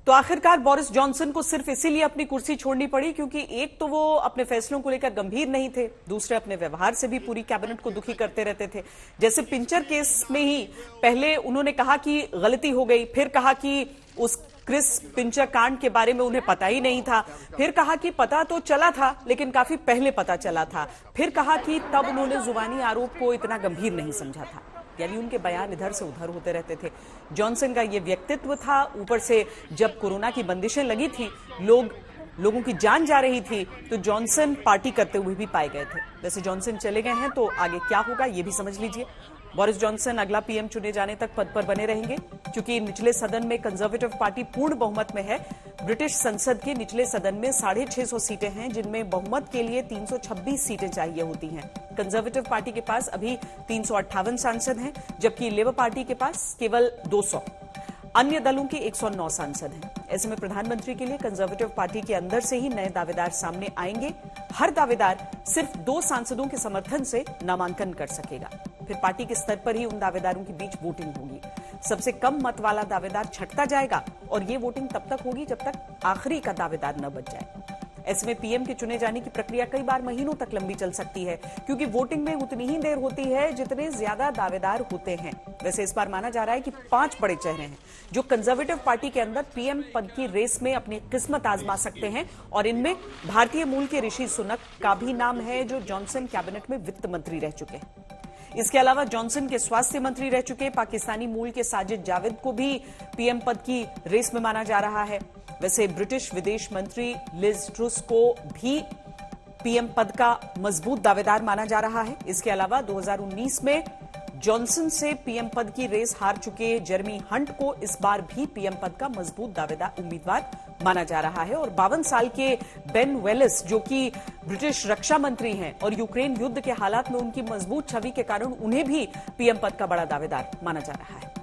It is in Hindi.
तो आखिरकार बोरिस जॉनसन को सिर्फ इसीलिए अपनी कुर्सी छोड़नी पड़ी क्योंकि एक तो वो अपने फैसलों को लेकर गंभीर नहीं थे, दूसरे अपने व्यवहार से भी पूरी कैबिनेट को दुखी करते रहते थे। जैसे पिंचर केस में ही पहले उन्होंने कहा कि गलती हो गई, फिर कहा कि उस क्रिस पिंचर कांड के बारे में उन्हें पता ही नहीं था, फिर कहा कि पता तो चला था लेकिन काफी पहले पता चला था, फिर कहा कि तब उन्होंने जुबानी आरोप को इतना गंभीर नहीं समझा था। यानी उनके बयान इधर से उधर होते रहते थे। जॉनसन का ये व्यक्तित्व था, ऊपर से जब कोरोना की बंदिशें लगी थी, लोगों की जान जा रही थी, तो जॉनसन पार्टी करते हुए भी पाए गए थे। वैसे जॉनसन चले गए हैं तो आगे क्या होगा ये भी समझ लीजिए। बोरिस जॉनसन अगला पीएम चुने जाने तक पद पर बने रहेंगे क्योंकि निचले सदन में कंजर्वेटिव पार्टी पूर्ण बहुमत में है। ब्रिटिश संसद के निचले सदन में 650 सीटें हैं जिनमें बहुमत के लिए 326 सीटें चाहिए होती हैं। कंजर्वेटिव पार्टी के पास अभी 358 सांसद हैं जबकि लेबर पार्टी के पास केवल 200, अन्य दलों के 109 सांसद हैं। ऐसे में प्रधानमंत्री के लिए कंजर्वेटिव पार्टी के अंदर से ही नए दावेदार सामने आएंगे। हर दावेदार सिर्फ 2 सांसदों के समर्थन से नामांकन कर सकेगा। फिर पार्टी के स्तर पर ही उन दावेदारों के बीच वोटिंग होगी। सबसे कम मत वाला दावेदार छंटता जाएगा और ये वोटिंग तब तक होगी जब तक आखिरी का दावेदार न बच जाए। ऐसे में पीएम के चुने जाने की प्रक्रिया कई बार महीनों तक लंबी चल सकती है क्योंकि वोटिंग में उतनी ही देर होती है जितने ज्यादा दावेदार होते हैं। वैसे इस बार माना जा रहा है कि 5 बड़े चेहरे हैं जो कंजर्वेटिव पार्टी के अंदर पीएम पद की रेस में अपनी किस्मत आजमा सकते हैं और इनमें भारतीय मूल के ऋषि सुनक का भी नाम है जो जॉनसन कैबिनेट में वित्त मंत्री रह चुके हैं। इसके अलावा जॉनसन के स्वास्थ्य मंत्री रह चुके पाकिस्तानी मूल के साजिद जावेद को भी पीएम पद की रेस में माना जा रहा है। वैसे ब्रिटिश विदेश मंत्री लिज ट्रुस को भी पीएम पद का मजबूत दावेदार माना जा रहा है। इसके अलावा 2019 में जॉनसन से पीएम पद की रेस हार चुके जेरेमी हंट को इस बार भी पीएम पद का मजबूत दावेदार उम्मीदवार माना जा रहा है। और 52 साल के बेन वेलिस जो कि ब्रिटिश रक्षा मंत्री हैं और यूक्रेन युद्ध के हालात में उनकी मजबूत छवि के कारण उन्हें भी पीएम पद का बड़ा दावेदार माना जा रहा है।